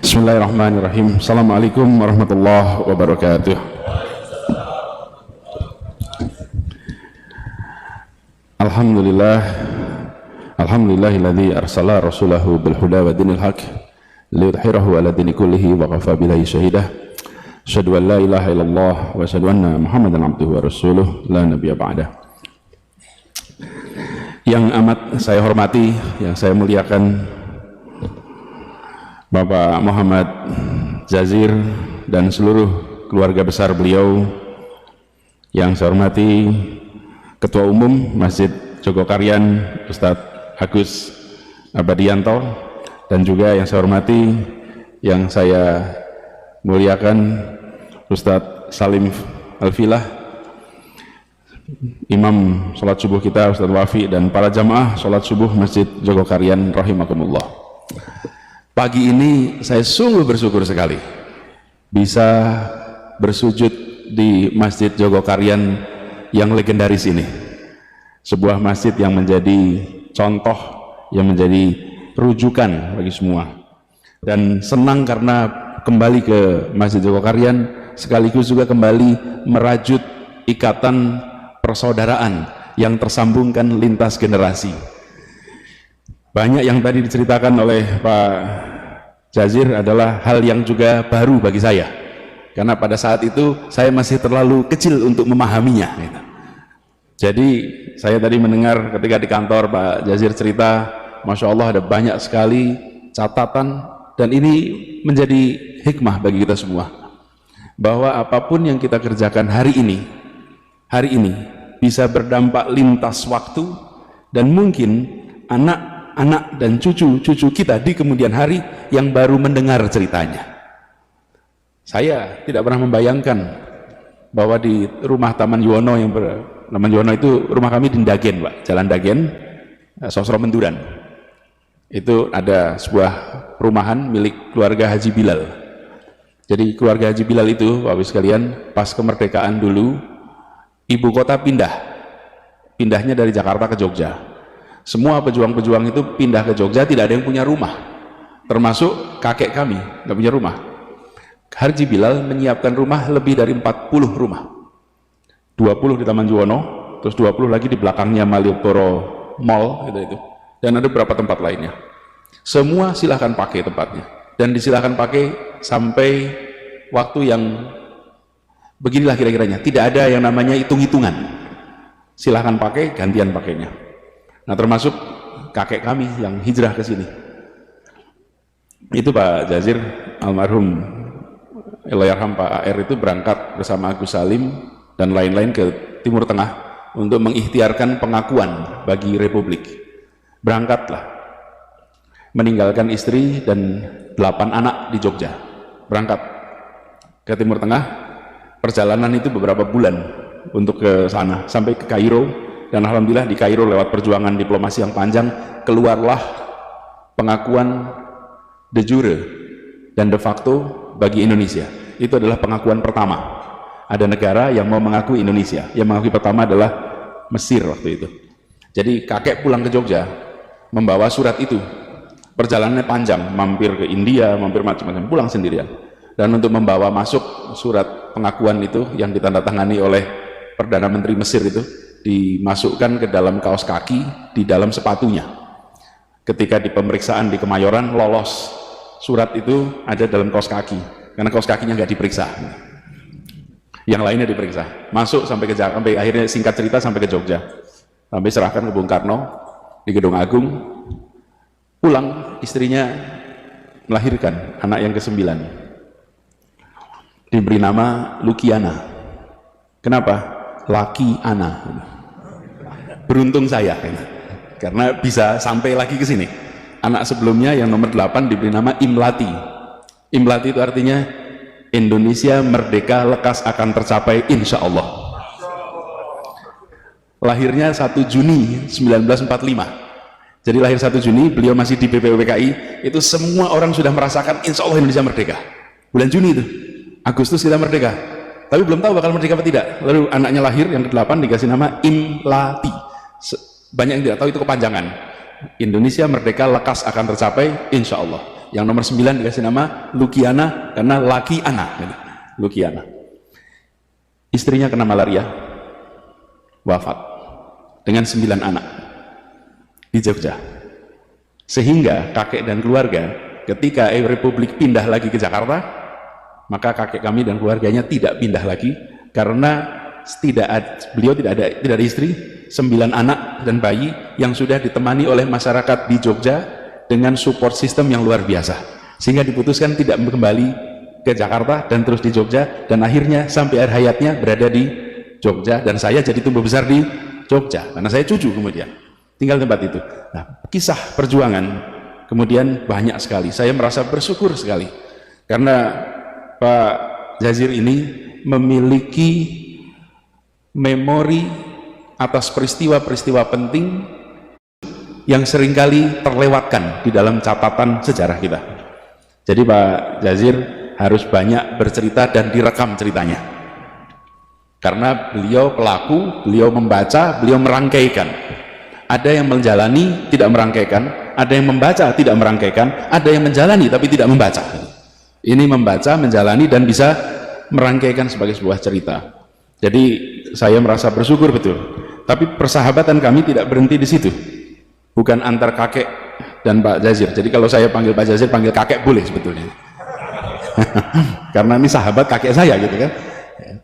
Bismillahirrahmanirrahim. Assalamualaikum warahmatullahi wabarakatuh. Alhamdulillah, alhamdulillahilladzi arsala rasulahu bil huda wa dinil haq liyudhhirahu ala dini kullihi wa kafa billahi syahidah. Asyhadu an la ilaha illallah wa asyhadu anna Muhammadan abduhu wa rasuluh la nabiyya ba'dah. Yang amat saya hormati, yang saya muliakan, Bapak Muhammad Jazir dan seluruh keluarga besar beliau. Yang saya hormati Ketua Umum Masjid Jogokarian Ustadz Agus Abadianto, dan juga yang saya hormati, yang saya muliakan Ustadz Salim Alfilah, Imam sholat subuh kita Ustadz Wafi, dan para jamaah sholat subuh Masjid Jogokarian rahimakumullah. Pagi ini saya sungguh bersyukur sekali bisa bersujud di Masjid Jogokarian yang legendaris ini, sebuah masjid yang menjadi contoh, yang menjadi rujukan bagi semua. Dan senang karena kembali ke Masjid Jogokarian sekaligus juga kembali merajut ikatan persaudaraan yang tersambungkan lintas generasi. Banyak yang tadi diceritakan oleh Pak Jazir adalah hal yang juga baru bagi saya, karena pada saat itu saya masih terlalu kecil untuk memahaminya. Jadi saya tadi mendengar ketika di kantor Pak Jazir cerita, Masya Allah ada banyak sekali catatan, dan ini menjadi hikmah bagi kita semua, bahwa apapun yang kita kerjakan hari ini bisa berdampak lintas waktu, dan mungkin anak dan cucu-cucu kita di kemudian hari yang baru mendengar ceritanya. Saya tidak pernah membayangkan bahwa di rumah Taman Yuwono, Taman Yuwono itu rumah kami di Dagen, Pak, Jalan Dagen, Sosro Menduran. Itu ada sebuah perumahan milik keluarga Haji Bilal. Jadi keluarga Haji Bilal itu, Bapak sekalian, pas kemerdekaan dulu, ibu kota pindahnya dari Jakarta ke Jogja. Semua pejuang-pejuang itu pindah ke Jogja, tidak ada yang punya rumah, termasuk kakek kami nggak punya rumah. Haji Bilal menyiapkan rumah lebih dari 40 rumah, 20 di Taman Juwono, terus 20 lagi di belakangnya Malioboro Mall itu, dan ada beberapa tempat lainnya. Semua silahkan pakai tempatnya, dan disilahkan pakai sampai waktu yang beginilah kira-kiranya. Tidak ada yang namanya hitung-hitungan, silahkan pakai, gantian pakainya. Nah, termasuk kakek kami yang hijrah ke sini. Itu Pak Jazir, almarhum Allahyarham Pak AR itu berangkat bersama Agus Salim dan lain-lain ke Timur Tengah untuk mengikhtiarkan pengakuan bagi Republik. Berangkatlah, meninggalkan istri dan 8 anak di Jogja, berangkat ke Timur Tengah. Perjalanan itu beberapa bulan untuk ke sana, sampai ke Kairo. Dan alhamdulillah di Kairo lewat perjuangan diplomasi yang panjang, keluarlah pengakuan de jure dan de facto bagi Indonesia. Itu adalah pengakuan pertama. Ada negara yang mau mengakui Indonesia. Yang mengakui pertama adalah Mesir waktu itu. Jadi kakek pulang ke Jogja membawa surat itu. Perjalanannya panjang, mampir ke India, mampir macam-macam, pulang sendirian. Dan untuk membawa masuk surat pengakuan itu yang ditandatangani oleh Perdana Menteri Mesir itu, dimasukkan ke dalam kaos kaki di dalam sepatunya. Ketika di pemeriksaan di Kemayoran lolos, surat itu ada dalam kaos kaki, karena kaos kakinya nggak diperiksa, yang lainnya diperiksa. Masuk sampai ke Jakarta, sampai akhirnya singkat cerita sampai ke Jogja, sampai serahkan ke Bung Karno di Gedung Agung. Pulang, istrinya melahirkan anak yang ke-9, diberi nama Lukiana. Kenapa? Laki Ana. Beruntung saya, karena bisa sampai lagi ke sini. Anak sebelumnya yang nomor 8 diberi nama Imlati. Imlati itu artinya Indonesia merdeka lekas akan tercapai insya Allah. Lahirnya 1 Juni 1945. Jadi lahir 1 Juni, beliau masih di BPUPKI, itu semua orang sudah merasakan insya Allah Indonesia merdeka. Bulan Juni itu, Agustus kita merdeka. Tapi belum tahu bakal merdeka apa tidak. Lalu anaknya lahir yang ke-8 dikasih nama Imlati. Banyak yang tidak tahu itu kepanjangan. Indonesia merdeka lekas akan tercapai insya Allah. Yang nomor 9 dikasih nama Lukiana karena laki anak gitu. Lukiana. Istrinya kena malaria, wafat dengan 9 anak di Jogja. Sehingga kakek dan keluarga ketika Republik pindah lagi ke Jakarta, maka kakek kami dan keluarganya tidak pindah lagi karena beliau tidak ada istri, 9 anak dan bayi yang sudah ditemani oleh masyarakat di Jogja dengan support system yang luar biasa, sehingga diputuskan tidak kembali ke Jakarta dan terus di Jogja, dan akhirnya sampai akhir hayatnya berada di Jogja, dan saya jadi tumbuh besar di Jogja karena saya cucu kemudian tinggal tempat itu. Nah, kisah perjuangan kemudian banyak sekali. Saya merasa bersyukur sekali karena Pak Jazir ini memiliki memori atas peristiwa-peristiwa penting yang seringkali terlewatkan di dalam catatan sejarah kita. Jadi Pak Jazir harus banyak bercerita dan direkam ceritanya, karena beliau pelaku, beliau membaca, beliau merangkaikan. Ada yang menjalani tidak merangkaikan, ada yang membaca tidak merangkaikan, ada yang menjalani tapi tidak membaca. Ini membaca, menjalani, dan bisa merangkaikan sebagai sebuah cerita. Jadi saya merasa bersyukur betul. Tapi persahabatan kami tidak berhenti di situ, bukan antar kakek dan Pak Jazir. Jadi kalau saya panggil Pak Jazir, panggil kakek boleh sebetulnya. Karena ini sahabat kakek saya gitu kan,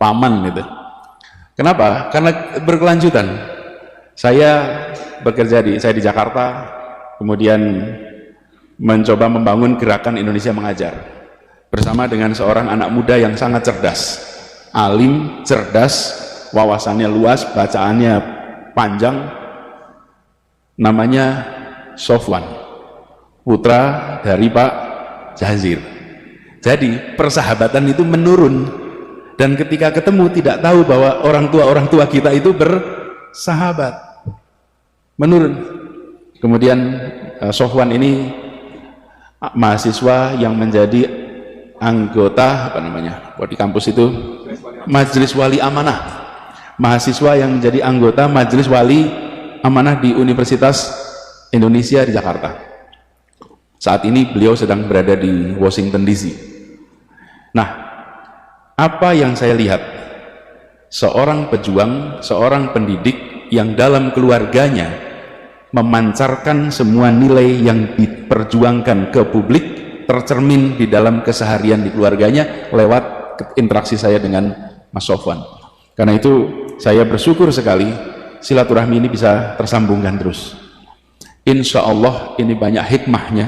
paman gitu. Kenapa? Karena berkelanjutan. Saya bekerja saya di Jakarta, kemudian mencoba membangun gerakan Indonesia Mengajar bersama dengan seorang anak muda yang sangat cerdas, alim, cerdas, wawasannya luas, bacaannya panjang, namanya Sofwan, putra dari Pak Jazir. Jadi persahabatan itu menurun, dan ketika ketemu tidak tahu bahwa orang tua kita itu bersahabat, menurun. Kemudian Sofwan ini mahasiswa yang menjadi anggota di kampus itu Majelis Wali Amanah, mahasiswa yang menjadi anggota Majelis Wali Amanah di Universitas Indonesia di Jakarta. Saat ini beliau sedang berada di Washington DC. Nah, apa yang saya lihat? Seorang pejuang, seorang pendidik yang dalam keluarganya memancarkan semua nilai yang diperjuangkan ke publik, tercermin di dalam keseharian di keluarganya lewat interaksi saya dengan Mas Sofwan. Karena itu saya bersyukur sekali silaturahmi ini bisa tersambungkan terus. Insya Allah ini banyak hikmahnya,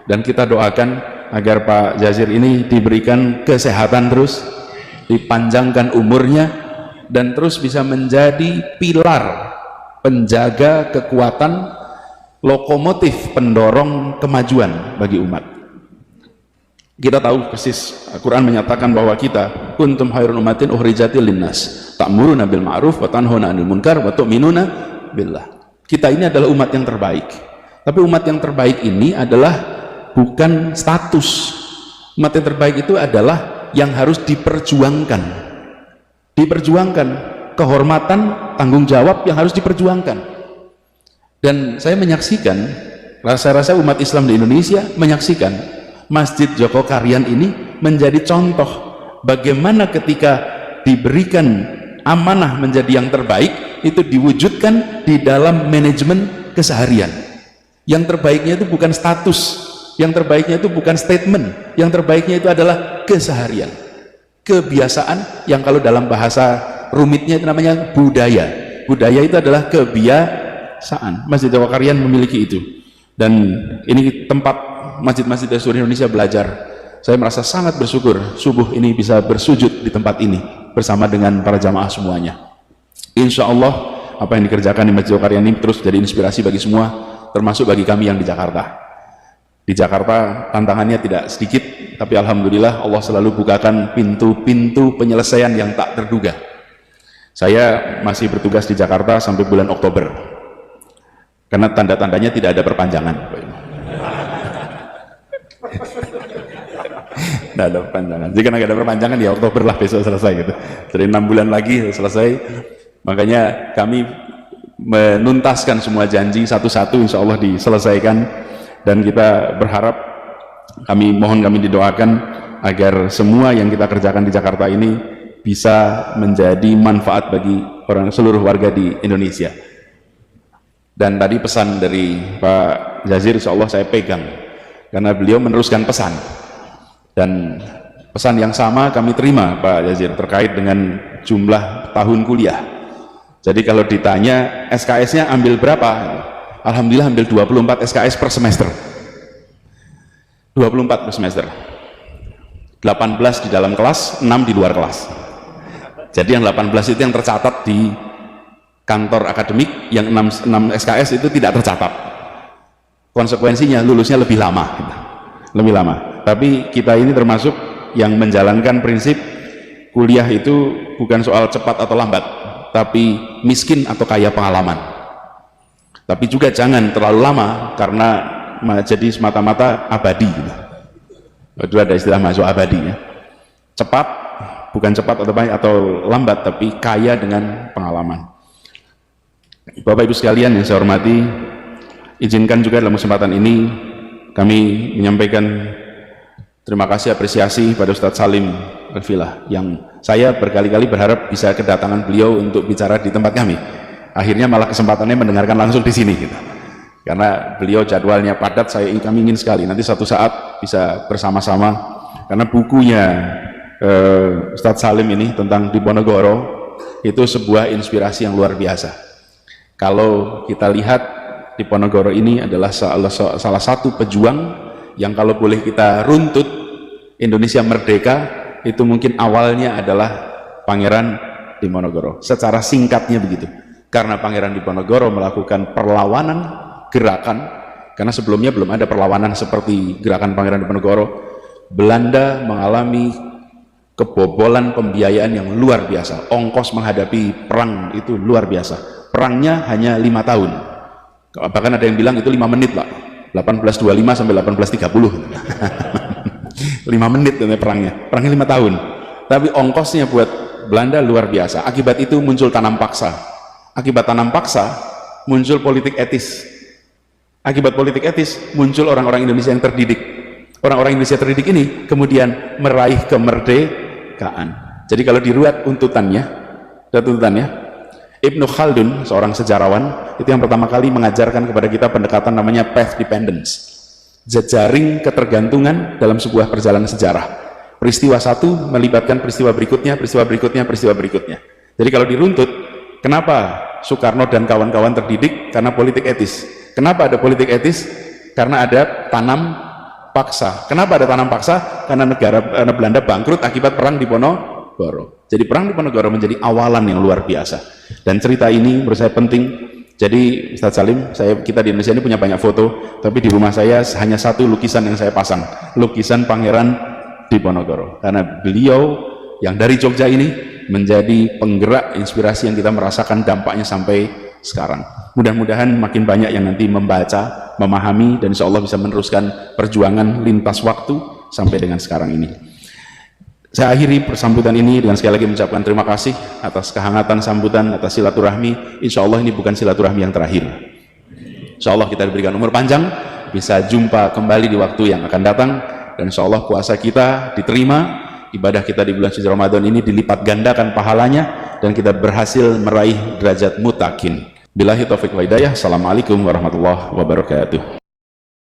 dan kita doakan agar Pak Jazir ini diberikan kesehatan terus, dipanjangkan umurnya, dan terus bisa menjadi pilar penjaga kekuatan, lokomotif pendorong kemajuan bagi umat. Kita tahu persis Al-Quran menyatakan bahwa kita kuntum khairun ummatin ukhrijatil linnas ta'muruna bil ma'ruf wa tanhauna 'anil munkar wa tu'minuna billah. Kita ini adalah umat yang terbaik, tapi umat yang terbaik ini adalah bukan status. Umat yang terbaik itu adalah yang harus diperjuangkan, kehormatan, tanggung jawab yang harus diperjuangkan. Dan saya menyaksikan, rasa-rasa umat Islam di Indonesia menyaksikan Masjid Joko Karyan ini menjadi contoh bagaimana ketika diberikan amanah menjadi yang terbaik, itu diwujudkan di dalam manajemen keseharian. Yang terbaiknya itu bukan status, yang terbaiknya itu bukan statement, yang terbaiknya itu adalah keseharian, kebiasaan, yang kalau dalam bahasa rumitnya itu namanya budaya. Budaya itu adalah kebiasaan. Masjid Joko Karyan memiliki itu, dan ini tempat masjid-masjid dari seluruh Indonesia belajar. Saya merasa sangat bersyukur subuh ini bisa bersujud di tempat ini bersama dengan para jamaah semuanya. Insya Allah apa yang dikerjakan di Masjid Joko Karyan ini terus jadi inspirasi bagi semua, termasuk bagi kami yang di Jakarta. Di Jakarta tantangannya tidak sedikit, tapi alhamdulillah Allah selalu bukakan pintu-pintu penyelesaian yang tak terduga. Saya masih bertugas di Jakarta sampai bulan Oktober, karena tanda-tandanya tidak ada perpanjangan. Tidak ada perpanjangan. Jika tidak ada perpanjangan ya Oktober lah, besok selesai gitu. Jadi 6 bulan lagi selesai. Makanya kami menuntaskan semua janji satu-satu, insya Allah diselesaikan. Dan kita berharap kami didoakan agar semua yang kita kerjakan di Jakarta ini bisa menjadi manfaat bagi seluruh warga di Indonesia. Dan tadi pesan dari Pak Jazir insya Allah saya pegang, karena beliau meneruskan pesan, dan pesan yang sama kami terima Pak Jazir terkait dengan jumlah tahun kuliah. Jadi kalau ditanya SKS-nya ambil berapa, alhamdulillah ambil 24 SKS per semester, 24 per semester, 18 di dalam kelas, 6 di luar kelas. Jadi yang 18 itu yang tercatat di kantor akademik, yang 6 SKS itu tidak tercatat. Konsekuensinya lulusnya lebih lama, tapi kita ini termasuk yang menjalankan prinsip kuliah itu bukan soal cepat atau lambat, tapi miskin atau kaya pengalaman. Tapi juga jangan terlalu lama karena jadi semata-mata abadi gitu. Itu ada istilah masuk abadi ya. Cepat, bukan cepat atau lambat, tapi kaya dengan pengalaman. Bapak Ibu sekalian yang saya hormati, izinkan juga dalam kesempatan ini kami menyampaikan terima kasih apresiasi pada Ustadz Salim Al-Filah, yang saya berkali-kali berharap bisa kedatangan beliau untuk bicara di tempat kami. Akhirnya malah kesempatannya mendengarkan langsung di sini gitu. Karena beliau jadwalnya padat, kami ingin sekali nanti suatu saat bisa bersama-sama, karena bukunya Ustadz Salim ini tentang Diponegoro itu sebuah inspirasi yang luar biasa. Kalau kita lihat Diponegoro ini adalah salah satu pejuang yang kalau boleh kita runtut Indonesia merdeka itu mungkin awalnya adalah Pangeran Diponegoro, secara singkatnya begitu. Karena Pangeran Diponegoro melakukan perlawanan gerakan, karena sebelumnya belum ada perlawanan seperti gerakan Pangeran Diponegoro. Belanda mengalami kebobolan pembiayaan yang luar biasa, ongkos menghadapi perang itu luar biasa. Perangnya hanya 5 tahun, bahkan ada yang bilang itu 5 menit Pak, 1825 sampai 1830 5 menit perangnya 5 tahun, tapi ongkosnya buat Belanda luar biasa. Akibat itu muncul tanam paksa, akibat tanam paksa muncul politik etis. Akibat politik etis muncul orang-orang Indonesia yang terdidik. Orang-orang Indonesia terdidik ini kemudian meraih kemerdekaan. Jadi kalau diruat tuntutannya, Ibnu Khaldun, seorang sejarawan, itu yang pertama kali mengajarkan kepada kita pendekatan namanya path dependence, jejaring ketergantungan dalam sebuah perjalanan sejarah. Peristiwa satu melibatkan peristiwa berikutnya, peristiwa berikutnya, peristiwa berikutnya. Jadi kalau diruntut, kenapa Soekarno dan kawan-kawan terdidik? Karena politik etis. Kenapa ada politik etis? Karena ada tanam paksa. Kenapa ada tanam paksa? Karena Belanda bangkrut akibat perang Diponegoro. Jadi perang Diponegoro menjadi awalan yang luar biasa. Dan cerita ini menurut saya penting. Jadi Ustadz Salim, kita di Indonesia ini punya banyak foto, tapi di rumah saya hanya satu lukisan yang saya pasang, lukisan Pangeran Diponegoro. Karena beliau yang dari Jogja ini menjadi penggerak inspirasi yang kita merasakan dampaknya sampai sekarang. Mudah-mudahan makin banyak yang nanti membaca, memahami, dan insya Allah bisa meneruskan perjuangan lintas waktu sampai dengan sekarang ini. Saya akhiri persambutan ini dengan sekali lagi mengucapkan terima kasih atas kehangatan sambutan, atas silaturahmi. Insya Allah ini bukan silaturahmi yang terakhir. Insya Allah kita diberikan umur panjang, bisa jumpa kembali di waktu yang akan datang, dan insya Allah puasa kita diterima, ibadah kita di bulan suci Ramadan ini dilipat gandakan pahalanya, dan kita berhasil meraih derajat mutakin. Billahi taufiq wa hidayah. Assalamualaikum warahmatullahi wabarakatuh.